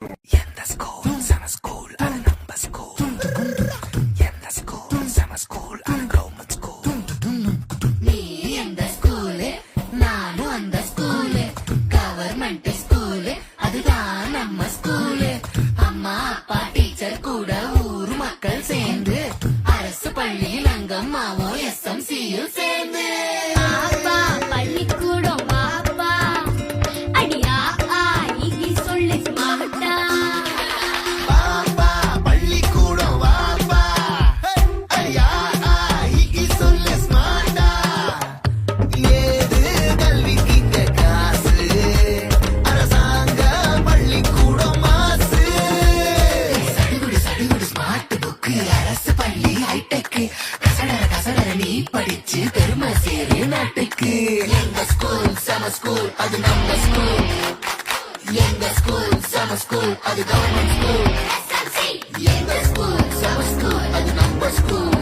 எந்த ஸ்கூல் செம ஸ்கூல் அது நம்ம ஸ்கூல். எந்த ஸ்கூல் செம ஸ்கூல் அது கவர்மெண்ட் ஸ்கூல். நீ எந்த ஸ்கூலு நானும் அந்த ஸ்கூலு. கவர்மெண்ட் ஸ்கூலு அதுதான் நம்ம ஸ்கூலு. அம்மா அப்பா டீச்சர் கூட ஊர் மக்கள் சேர்ந்து அரசு பள்ளியில் அங்கம்மாவும் SMCயில் சேர்ந்து அப்பா பள்ளிக்கூடம் வாப்பா அடியா ஆகி சொல்லு மாட்டா. பாப்பா பள்ளிக்கூடம் வாப்பா ஐயா ஆகி சொல்லு ஸ்மார்ட்டா. ஏது கல்விக்கு இங்க காசு அரசாங்க பள்ளிக்கூடம் மாசு. சடுகுடு ஸ்மார்ட் புக்கு அரசு பள்ளி ஹைடெக். கசடர நீ படிச்சு பெருமை சேரு நாட்டுக்கு. எங்க ஸ்கூல் செம ஸ்கூல் அது நம்ம ஸ்கூல். எங்க ஸ்கூல் செம ஸ்கூல் அது கவர்மெண்ட் ஸ்கூல். எங்க ஸ்கூல் செம ஸ்கூல் அது நம்ம ஸ்கூல்.